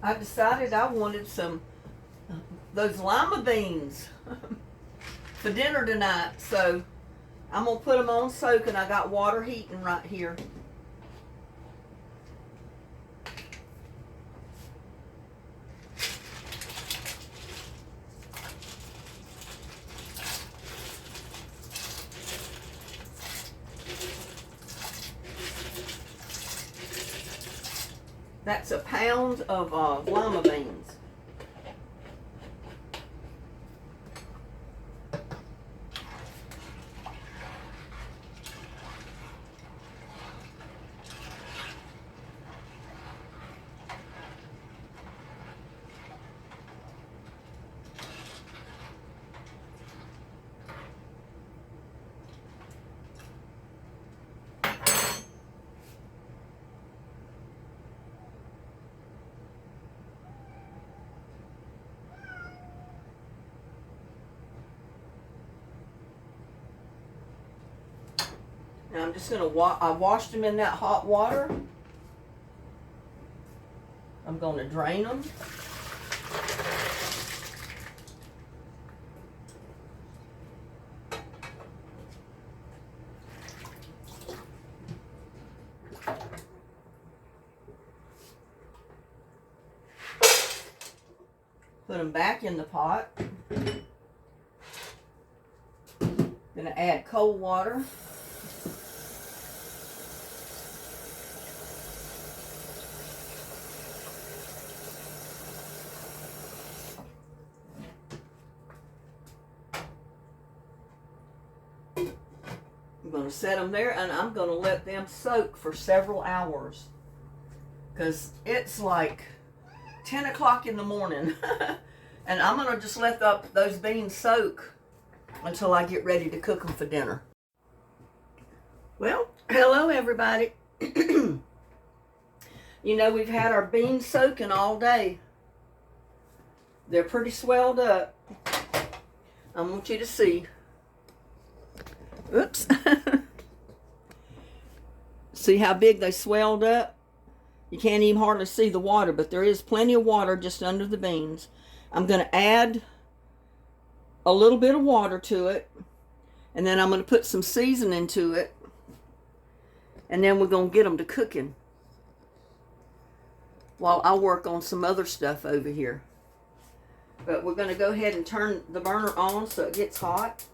I decided I wanted those lima beans for dinner tonight. So I'm going to put them on soaking. I got water heating right here. That's a pound of lima beans. Now I'm just going to I washed them in that hot water. I'm going to drain them. Put them back in the pot. Going to add cold water. I'm going to set them there, and I'm going to let them soak for several hours because it's like 10 o'clock in the morning. And I'm going to just let those beans soak until I get ready to cook them for dinner. Well, hello everybody. You know, we've had our beans soaking all day. They're pretty swelled up. I want you to see. Oops. See how big they swelled up? You can't even hardly see the water, but there is plenty of water just under the beans. I'm going to add a little bit of water to it, and then I'm going to put some seasoning to it, and then we're going to get them to cooking while I work on some other stuff over here. But we're going to go ahead and turn the burner on so it gets hot,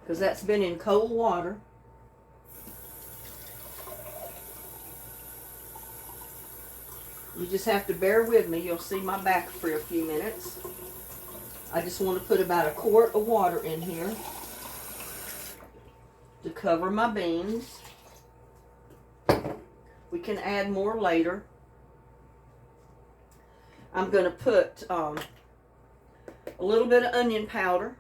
because that's been in cold water. You just have to bear with me. You'll see my back for a few minutes. I just want to put about a quart of water in here to cover my beans. We can add more later. I'm going to put a little bit of onion powder.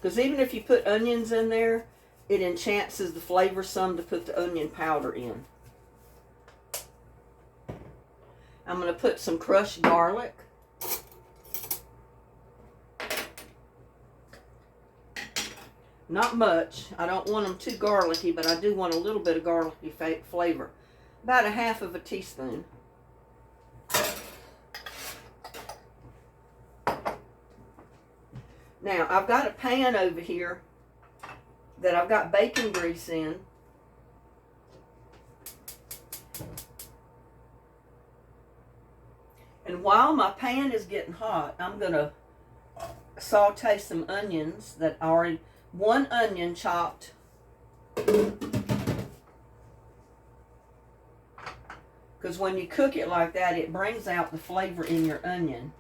Because even if you put onions in there, it enhances the flavor some to put the onion powder in. I'm going to put some crushed garlic. Not much. I don't want them too garlicky, but I do want a little bit of garlicky flavor. About a half of a teaspoon. Now, I've got a pan over here that I've got bacon grease in. And while my pan is getting hot, I'm going to saute some onions that already, one onion chopped. Because when you cook it like that, it brings out the flavor in your onion.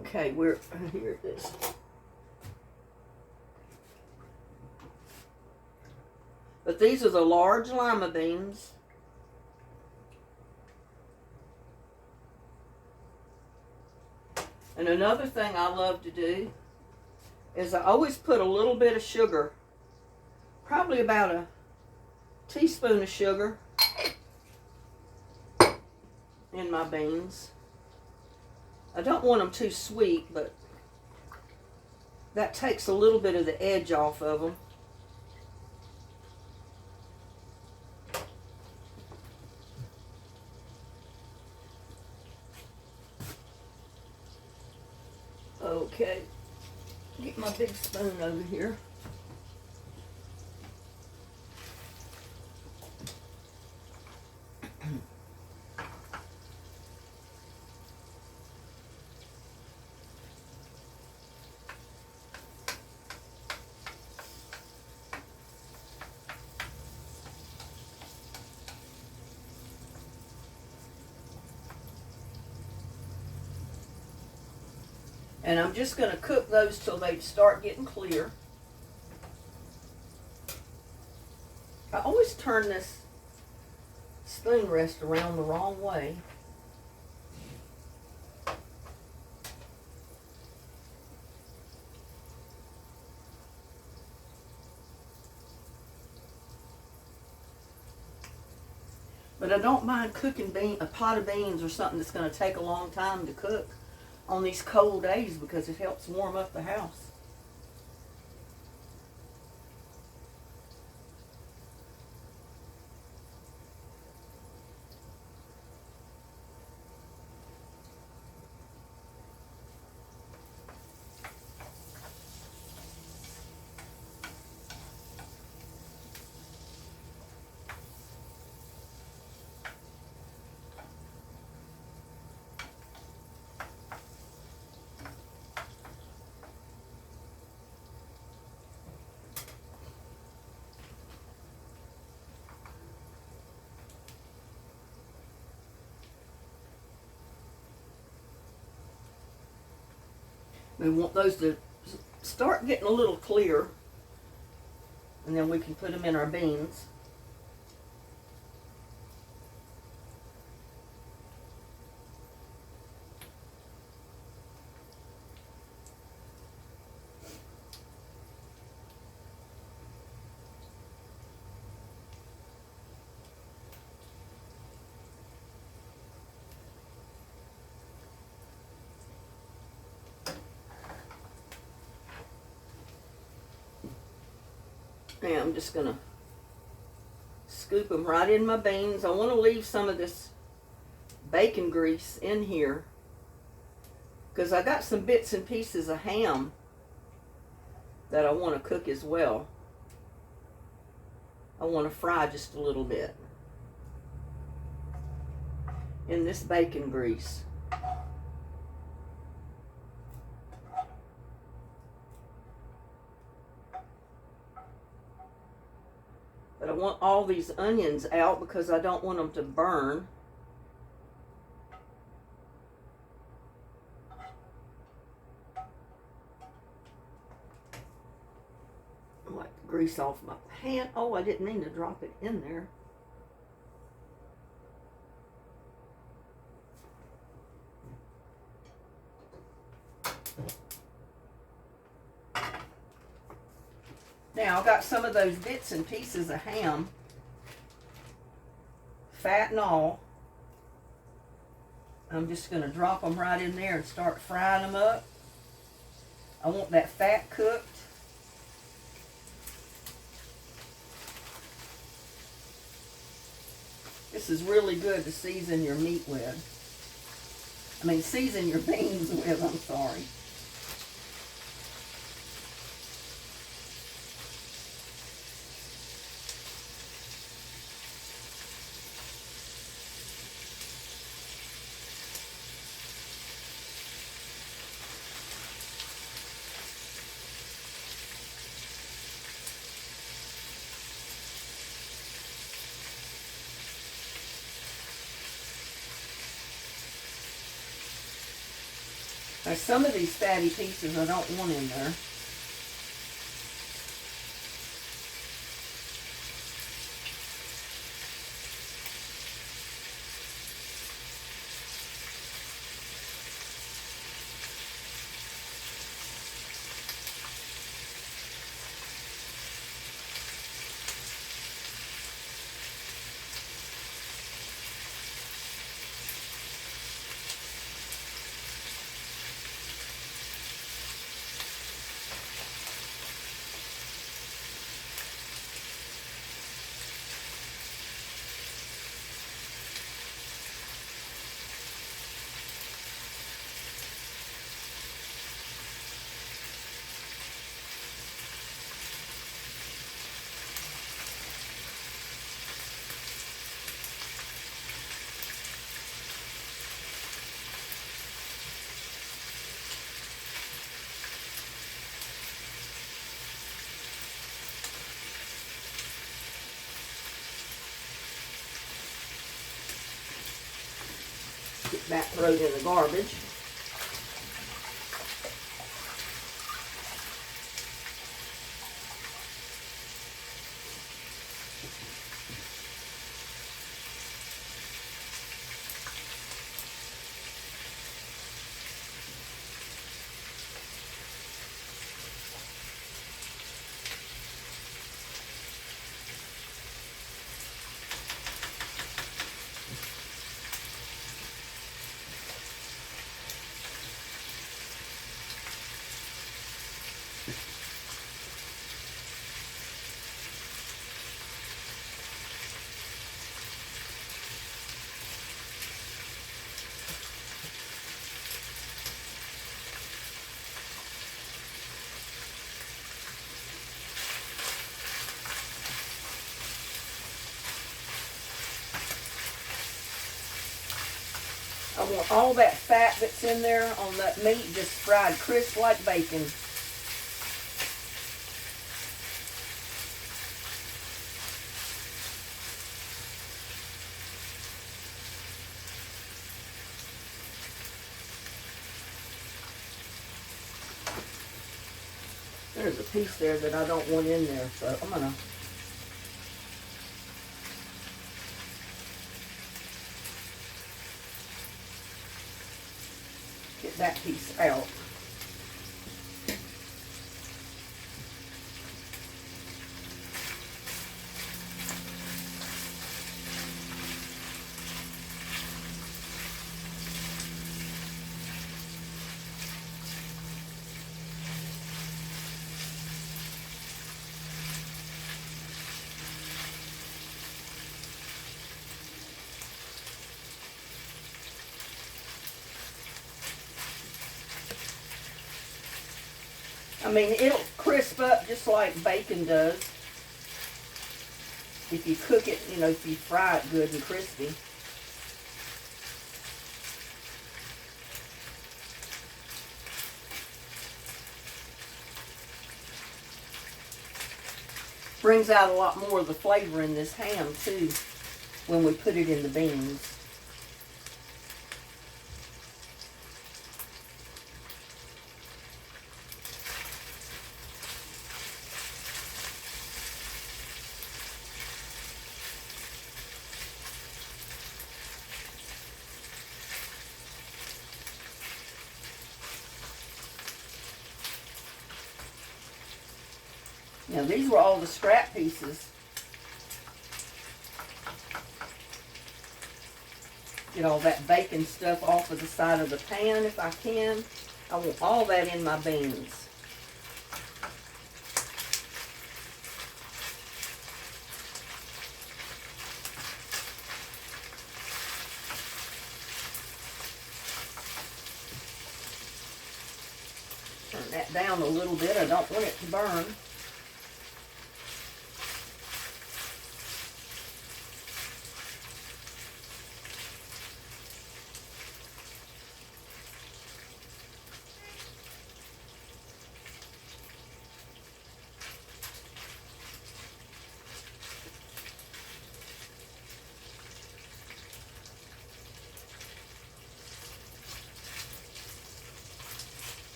Okay, here it is. But these are the large lima beans. And another thing I love to do is I always put a little bit of sugar, probably about a teaspoon of sugar in my beans. I don't want them too sweet, but that takes a little bit of the edge off of them. Okay, get my big spoon over here. And I'm just going to cook those till they start getting clear. I always turn this spoon rest around the wrong way. But I don't mind cooking a pot of beans or something that's going to take a long time to cook on these cold days because it helps warm up the house. We want those to start getting a little clear, and then we can put them in our beans. Now I'm just going to scoop them right in my beans. I want to leave some of this bacon grease in here because I got some bits and pieces of ham that I want to cook as well. I want to fry just a little bit in this bacon grease. But I want all these onions out because I don't want them to burn. I like to grease off my pan. Oh, I didn't mean to drop it in there. Now, I got some of those bits and pieces of ham, fat and all. I'm just going to drop them right in there and start frying them up. I want that fat cooked. This is really good to season your meat with. I mean, season your beans with, I'm sorry. Now, some of these fatty pieces I don't want in there. that, throw it in the garbage. I want all that fat that's in there on that meat just fried crisp like bacon. There's a piece there that I don't want in there, so I'm going to get that piece out. I mean, it'll crisp up just like bacon does if you cook it, you know, if you fry it good and crispy. Brings out a lot more of the flavor in this ham too when we put it in the beans. Now these were all the scrap pieces. Get all that bacon stuff off of the side of the pan if I can. I want all that in my beans. Turn that down a little bit. I don't want it to burn.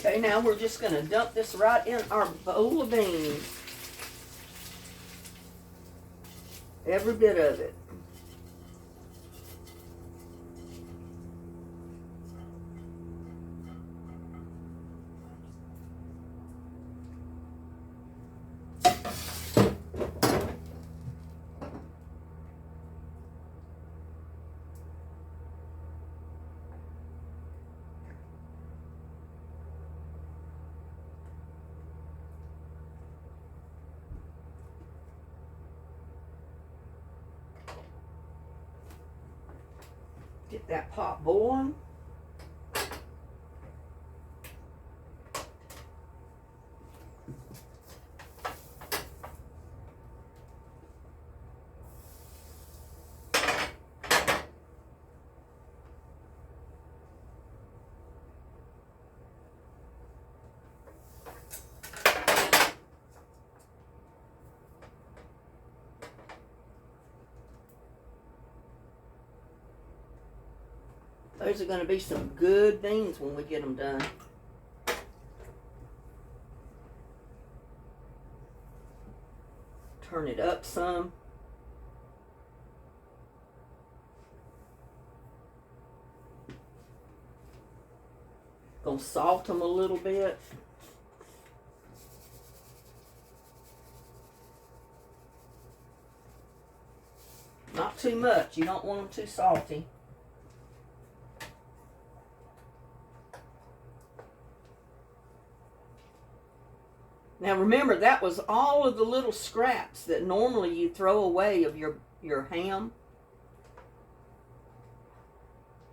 Okay, now we're just going to dump this right in our bowl of beans. Every bit of it. Get that pot boiling. Those are going to be some good beans when we get them done. Turn it up some. Gonna salt them a little bit. Not too much. You don't want them too salty. Now remember, that was all of the little scraps that normally you throw away of your ham.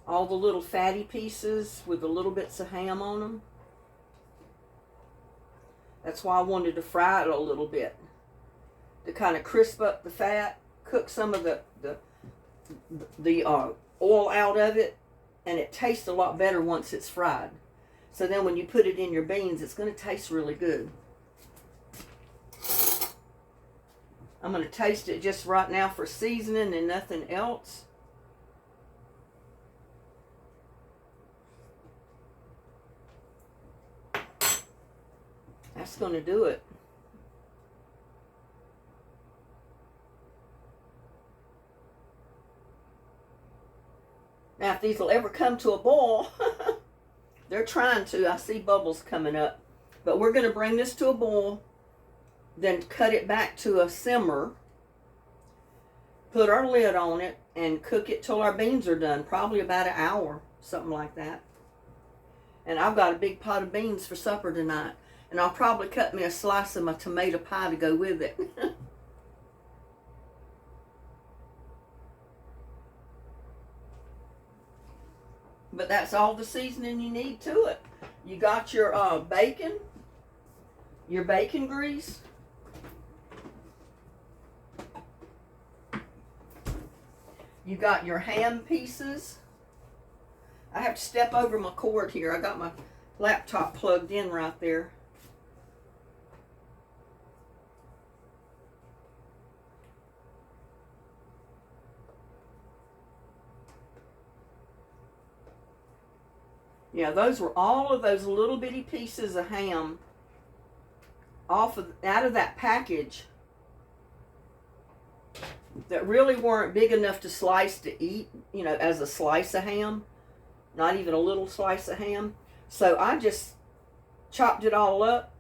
All the little fatty pieces with the little bits of ham on them. That's why I wanted to fry it a little bit. To kind of crisp up the fat, cook some of the oil out of it, and it tastes a lot better once it's fried. So then when you put it in your beans, it's going to taste really good. I'm going to taste it just right now for seasoning and nothing else. That's going to do it. Now, if these will ever come to a boil, they're trying to. I see bubbles coming up. But we're going to bring this to a boil. Then cut it back to a simmer, put our lid on it, and cook it till our beans are done, probably about an hour, something like that. And I've got a big pot of beans for supper tonight, and I'll probably cut me a slice of my tomato pie to go with it. But that's all the seasoning you need to it. You got your bacon, your bacon grease, you got your ham pieces. I have to step over my cord here. I got my laptop plugged in right there. Yeah, those were all of those little bitty pieces of ham out of that package that really weren't big enough to slice to eat, you know, as a slice of ham, not even a little slice of ham. So I just chopped it all up,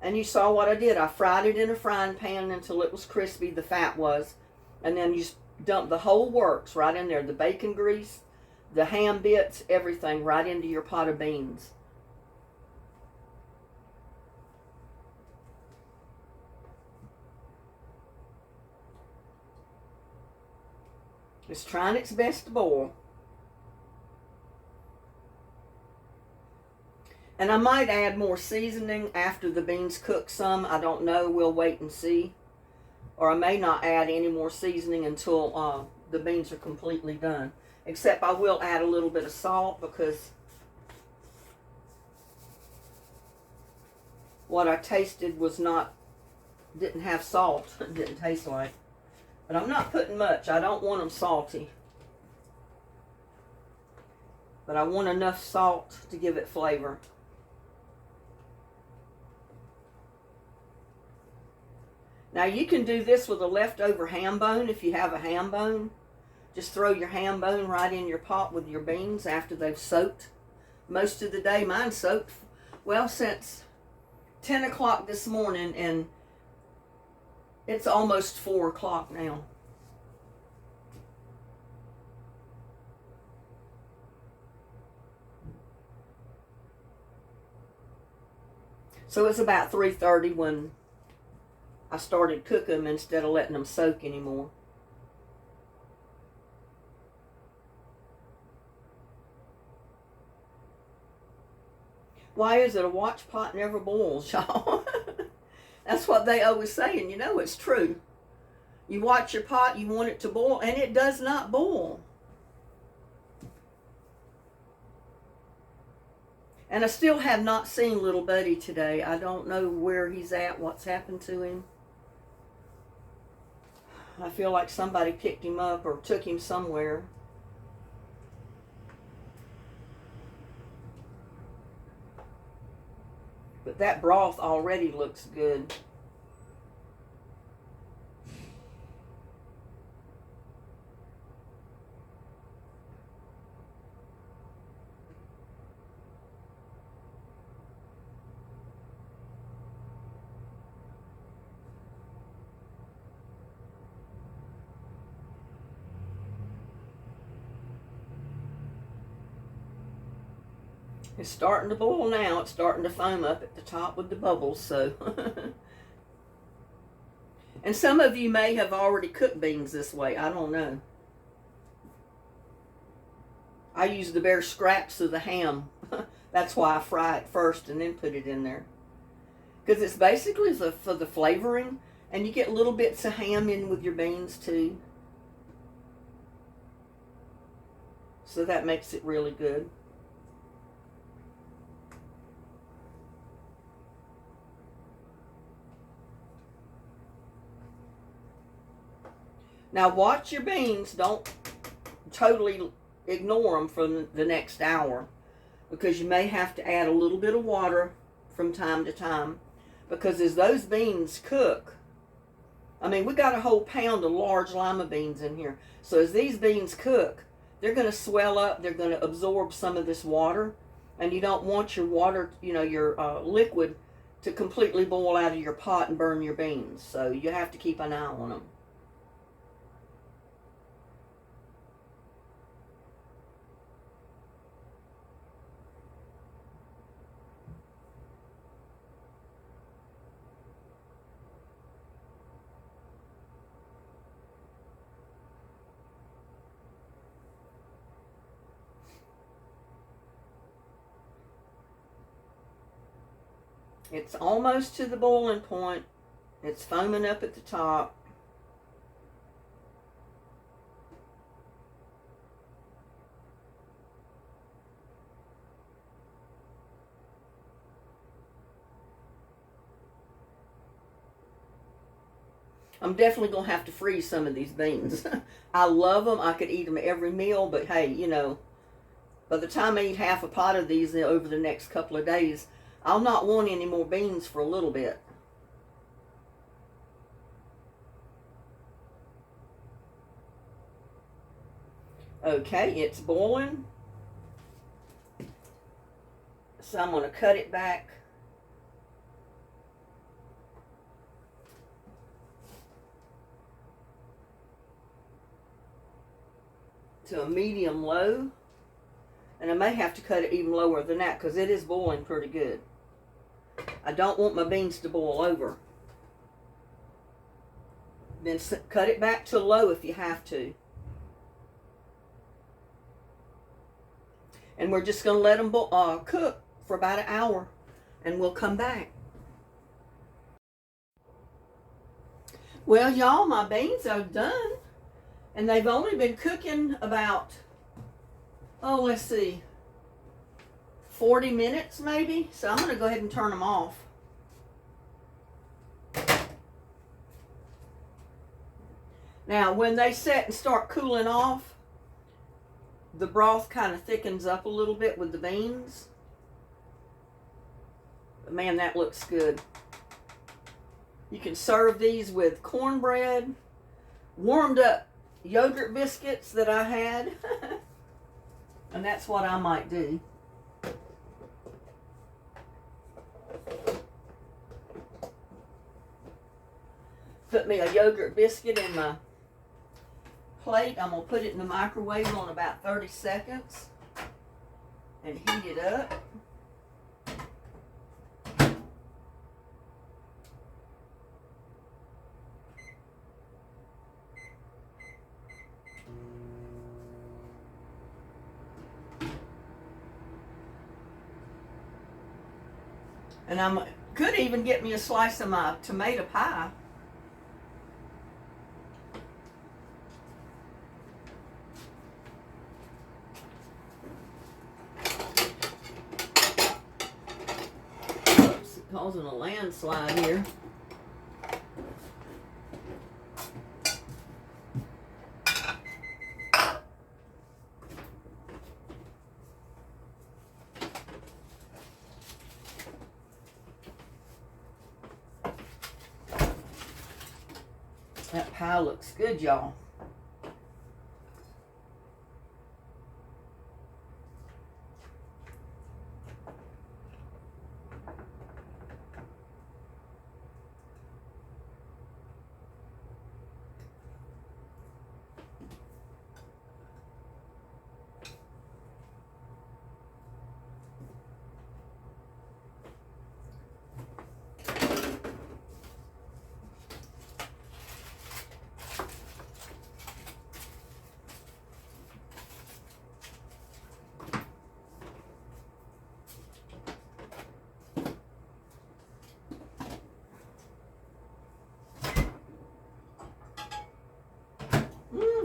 and you saw what I did. I fried it in a frying pan until it was crispy, the fat was, and then you dump the whole works right in there, the bacon grease, the ham bits, everything right into your pot of beans. It's trying its best to boil. And I might add more seasoning after the beans cook some. I don't know. We'll wait and see. Or I may not add any more seasoning until the beans are completely done. Except I will add a little bit of salt because what I tasted didn't have salt. It didn't taste like. But I'm not putting much. I don't want them salty. But I want enough salt to give it flavor. Now you can do this with a leftover ham bone if you have a ham bone. Just throw your ham bone right in your pot with your beans after they've soaked most of the day. Mine soaked, well, since 10 o'clock this morning, and it's almost 4 o'clock now. So it's about 3:30 when I started cooking them instead of letting them soak anymore. Why is it a watch pot never boils, y'all? That's what they always say, and you know it's true. You watch your pot, you want it to boil, and it does not boil. And I still have not seen little Buddy today. I don't know where he's at, what's happened to him. I feel like somebody picked him up or took him somewhere. But that broth already looks good. It's starting to boil now. It's starting to foam up at the top with the bubbles, so. And some of you may have already cooked beans this way. I don't know. I use the bare scraps of the ham. That's why I fry it first and then put it in there. Because it's basically for the flavoring. And you get little bits of ham in with your beans too. So that makes it really good. Now watch your beans. Don't totally ignore them for the next hour, because you may have to add a little bit of water from time to time, because as those beans cook, I mean, we got a whole pound of large lima beans in here. So as these beans cook, they're going to swell up. They're going to absorb some of this water, and you don't want your water, you know, your liquid to completely boil out of your pot and burn your beans. So you have to keep an eye on them. It's almost to the boiling point. It's foaming up at the top. I'm definitely going to have to freeze some of these beans. I love them. I could eat them every meal, but hey, you know, by the time I eat half a pot of these over the next couple of days, I'll not want any more beans for a little bit. Okay, it's boiling. So I'm going to cut it back. To a medium low. And I may have to cut it even lower than that, because it is boiling pretty good. I don't want my beans to boil over. Then cut it back to low if you have to. And we're just going to let them cook for about an hour. And we'll come back. Well, y'all, my beans are done. And they've only been cooking about, oh, let's see, 40 minutes maybe. So I'm going to go ahead and turn them off. Now, when they set and start cooling off, the broth kind of thickens up a little bit with the beans. But man, that looks good. You can serve these with cornbread, warmed up yogurt biscuits that I had. And that's what I might do. Put me a yogurt biscuit in my plate. I'm going to put it in the microwave on about 30 seconds and heat it up. And I could even get me a slice of my tomato pie. Oops, causing a landslide here. That pie looks good, y'all.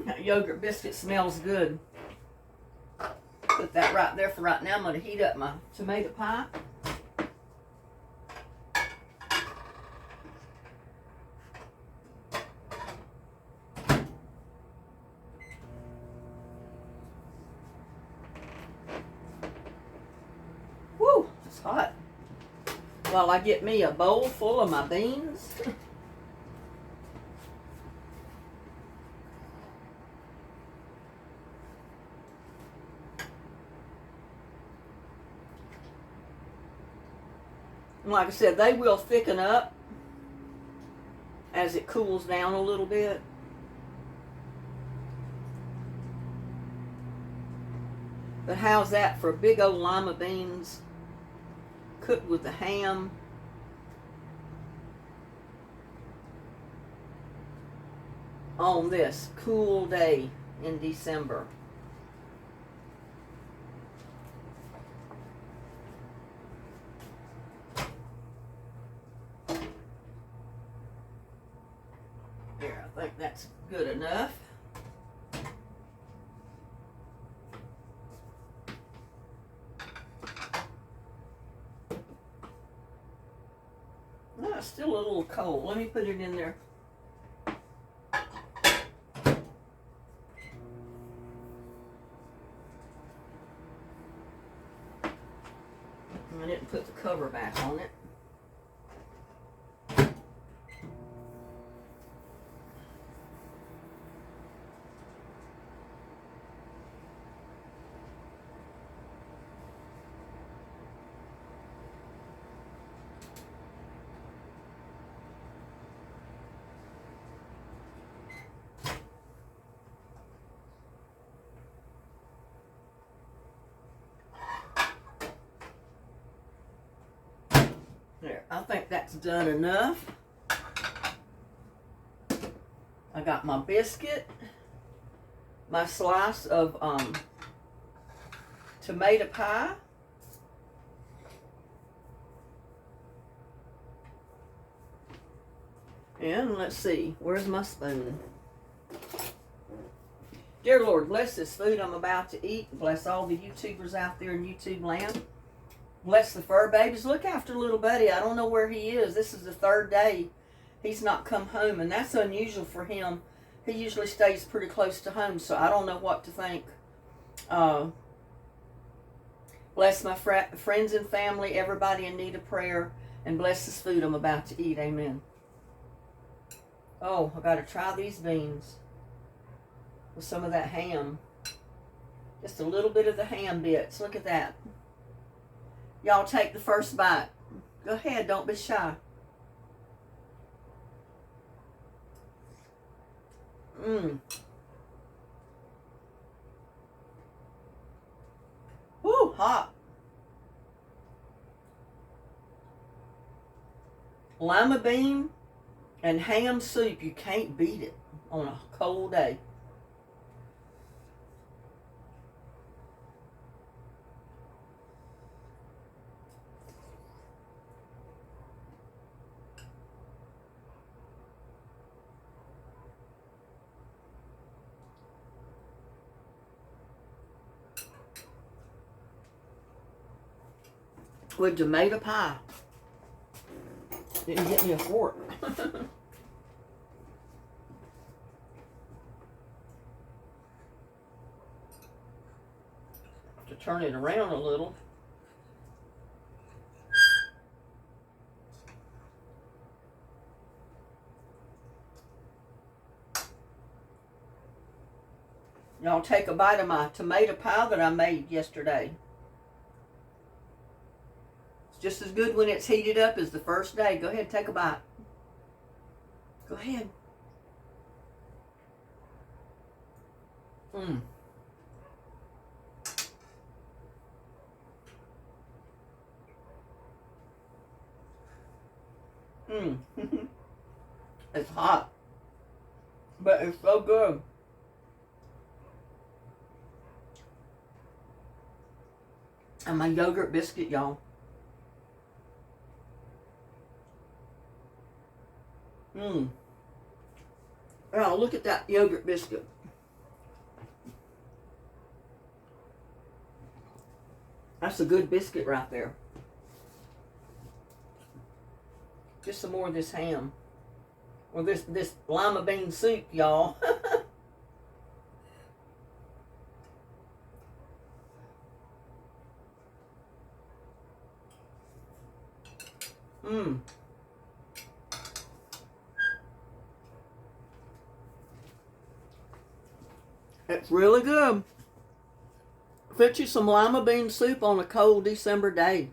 That yogurt biscuit smells good. Put that right there for right now. I'm going to heat up my tomato pie. Woo, it's hot. While I get me a bowl full of my beans. And like I said, they will thicken up as it cools down a little bit. But how's that for big old lima beans cooked with the ham? On this cool day in December. There, I think that's good enough. No, it's still a little cold. Let me put it in there. I didn't put the cover back on it. There, I think that's done enough. I got my biscuit, my slice of tomato pie, and let's see, where's my spoon? Dear Lord, bless this food I'm about to eat. Bless all the YouTubers out there in YouTube land. Bless the fur babies. Look after little buddy. I don't know where he is. This is the third day he's not come home, and that's unusual for him. He usually stays pretty close to home, so I don't know what to think. Bless my friends and family, everybody in need of prayer, and bless this food I'm about to eat. Amen. Oh, I got to try these beans with some of that ham. Just a little bit of the ham bits. Look at that. Y'all take the first bite. Go ahead, don't be shy. Woo, hot. Lima bean and ham soup, you can't beat it on a cold day. with tomato pie. Didn't get me a fork. To turn it around a little. Y'all take a bite of my tomato pie that I made yesterday. It's just as good when it's heated up as the first day. Go ahead, take a bite. Go ahead. Mmm. Mmm. It's hot, but it's so good. And my yogurt biscuit, y'all. Mmm. Oh, look at that yogurt biscuit. That's a good biscuit right there. Just some more of this ham. Or this lima bean soup, y'all. Mmm. It's really good. Fit you some lima bean soup on a cold December day.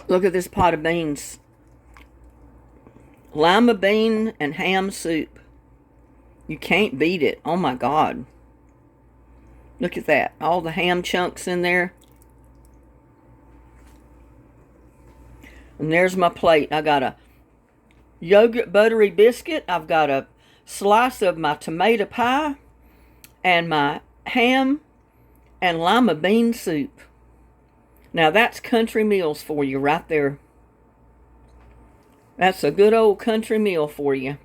Look at this pot of beans. Lima bean and ham soup. You can't beat it. Oh my God. Look at that. All the ham chunks in there. And there's my plate. I got a yogurt buttery biscuit. I've got a slice of my tomato pie and my ham and lima bean soup. Now that's country meals for you right there. That's a good old country meal for you.